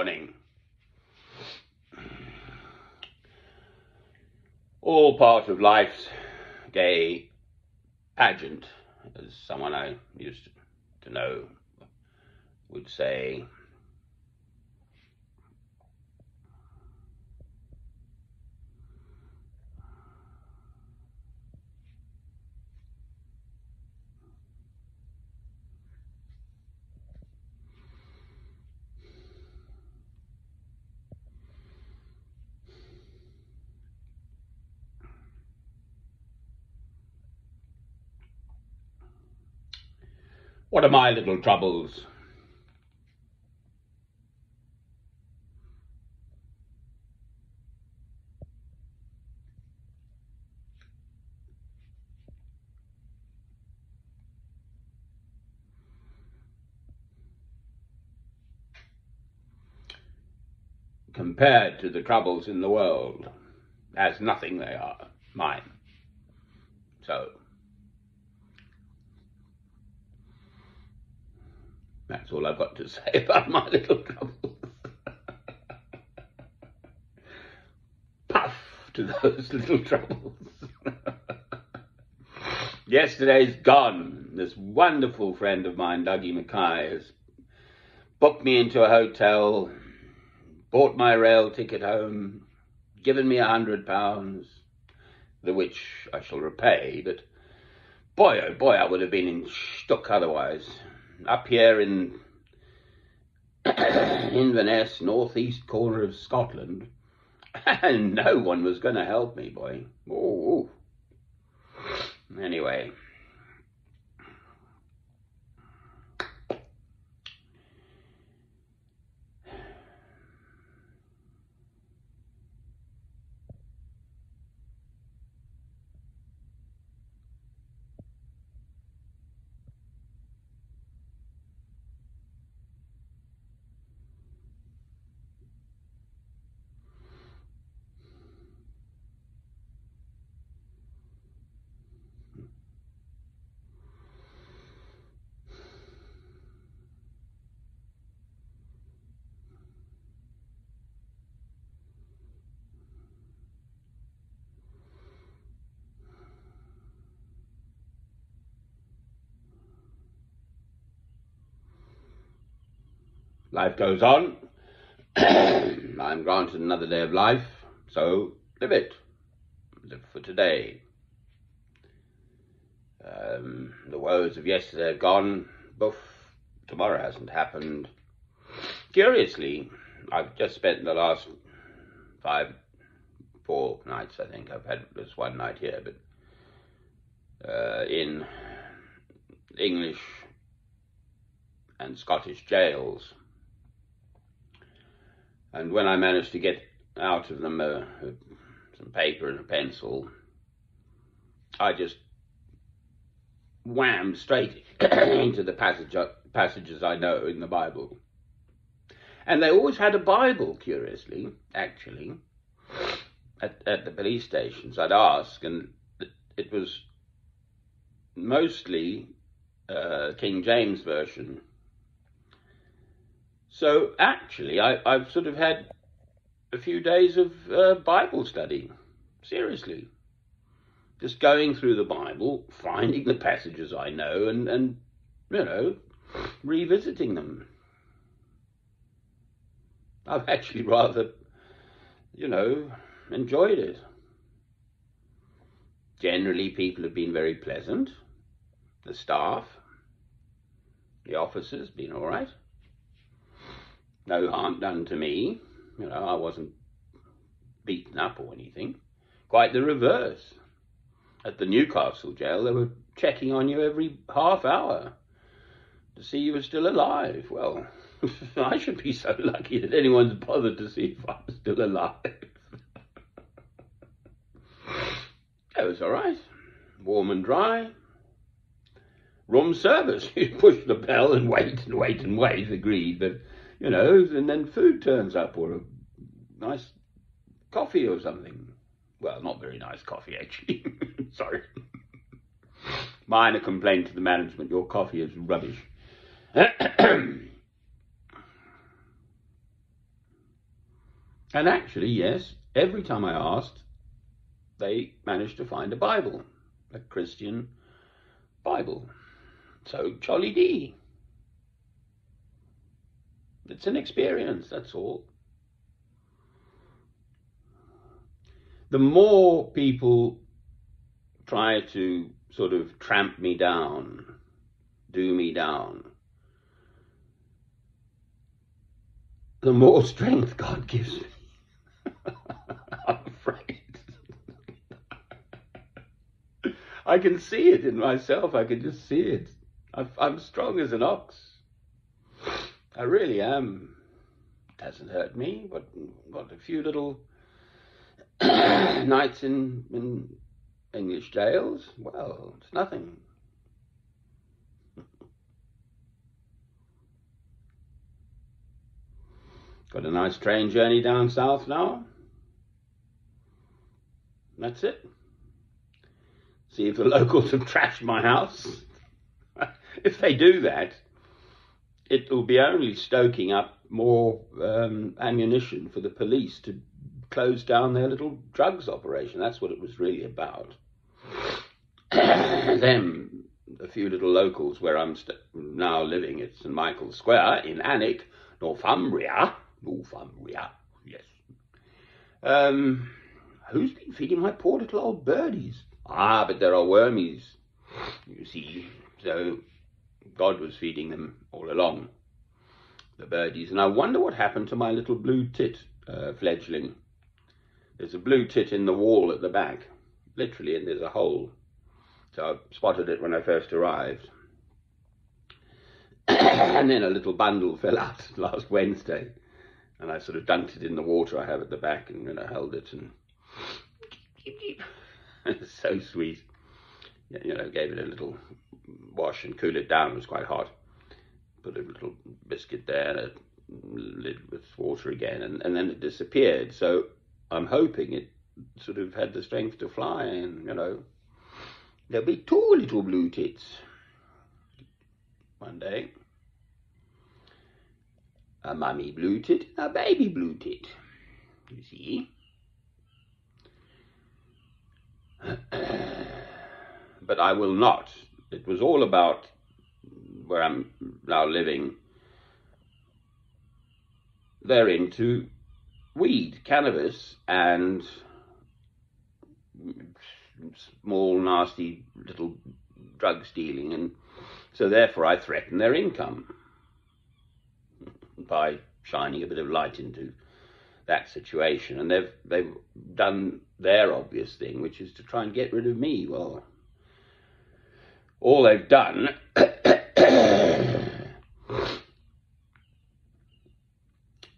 morning. All part of life's gay pageant, as someone I used to know would say. What are my little troubles? Compared to the troubles in the world, as nothing they are, mine. So, that's all I've got to say about my little troubles. Puff to those little troubles. Yesterday's gone. This wonderful friend of mine, Dougie Mackay, has booked me into a hotel, bought my rail ticket home, given me £100, the which I shall repay, but boy, oh boy, I would have been in stuck otherwise. Up here in Inverness, northeast corner of Scotland, and no one was going to help me, boy. Oh. Anyway. Life goes on. I'm granted another day of life, so live it. Live for today. The woes of yesterday are gone. Boof, tomorrow hasn't happened. Curiously, I've just spent the last 4 nights, I think. I've had just one night here, but in English and Scottish jails. And when I managed to get out of them some paper and a pencil, I just whammed straight into the passages I know in the Bible. And they always had a Bible, curiously, actually, at the police stations. I'd ask, and it was mostly King James Version. So actually, I've sort of had a few days of Bible study, seriously. Just going through the Bible, finding the passages I know and revisiting them. I've actually rather, enjoyed it. Generally, people have been very pleasant. The staff, the officers, been all right. No harm done to me. I wasn't beaten up or anything. Quite the reverse. At the Newcastle jail, they were checking on you every half hour to see you were still alive. Well, I should be so lucky that anyone's bothered to see if I was still alive. It was all right. Warm and dry. Room service. You push the bell and wait, agreed. But, and then food turns up, or a nice coffee or something. Well, not very nice coffee, actually. Sorry. Minor complaint to the management, your coffee is rubbish. And actually, yes, every time I asked, they managed to find a Bible, a Christian Bible. So, jolly dee. It's an experience, that's all. The more people try to sort of tramp me down, do me down, the more strength God gives me. I'm afraid. I can see it in myself. I can just see it. I'm strong as an ox. I really am. It hasn't hurt me, but got a few little nights in English jails. Well, it's nothing. Got a nice train journey down south now. That's it. See if the locals have trashed my house. If they do that, it will be only stoking up more ammunition for the police to close down their little drugs operation. That's what it was really about. Them, a few little locals where I'm now living at St Michael's Square in Alnwick, Northumbria, yes. Who's been feeding my poor little old birdies? Ah, but there are wormies, you see. So God was feeding them all along, the birdies. And I wonder what happened to my little blue tit fledgling. There's a blue tit in the wall at the back, literally, and there's a hole. So I spotted it when I first arrived. And then a little bundle fell out last Wednesday. And I sort of dunked it in the water I have at the back and held it and it's so sweet. Gave it a little wash and cool it down. It was quite hot. Put a little biscuit there and a lid with water again, and then it disappeared. So I'm hoping it sort of had the strength to fly, and there'll be two little blue tits one day. A mummy blue tit, a baby blue tit. You see? But I will not. It was all about where I'm now living. They're into weed, cannabis, and small, nasty little drug stealing. And so therefore I threaten their income by shining a bit of light into that situation. And they've done their obvious thing, which is to try and get rid of me. Well, all they've done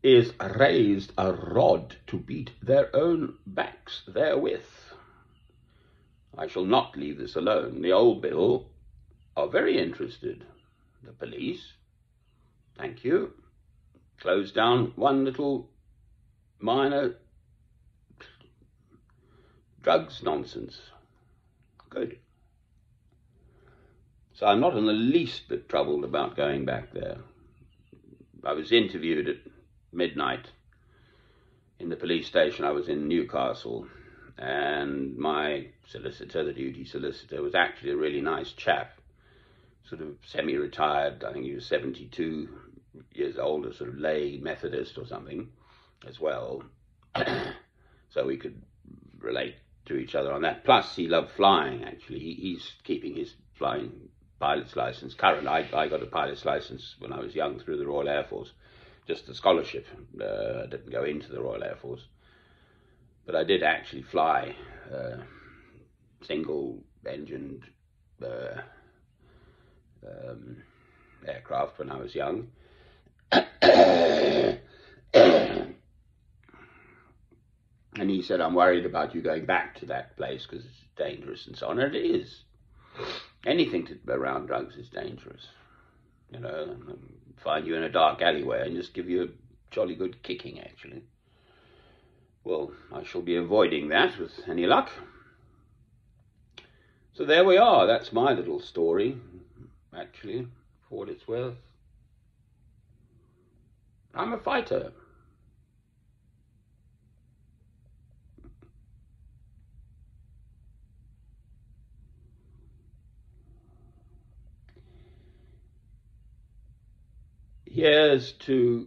is raised a rod to beat their own backs therewith. I shall not leave this alone. The old Bill are very interested. The police, thank you, closed down one little minor drugs nonsense. Good. So I'm not in the least bit troubled about going back there. I was interviewed at midnight in the police station. I was in Newcastle, and my solicitor, the duty solicitor, was actually a really nice chap, sort of semi-retired. I think he was 72 years old, a sort of lay Methodist or something as well. So we could relate to each other on that. Plus, he loved flying, actually. He's keeping his flying pilot's license current. I got a pilot's license when I was young through the Royal Air Force, just a scholarship. I didn't go into the Royal Air Force, but I did actually fly single-engined aircraft when I was young. And he said, I'm worried about you going back to that place because it's dangerous and so on. And it is. Anything around drugs is dangerous. Find you in a dark alleyway and just give you a jolly good kicking, actually. Well, I shall be avoiding that with any luck. So there we are. That's my little story, actually, for what it's worth. I'm a fighter. Here's to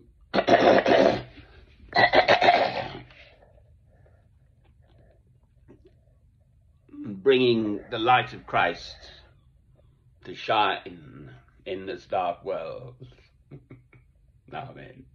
bringing the light of Christ to shine in this dark world. Amen.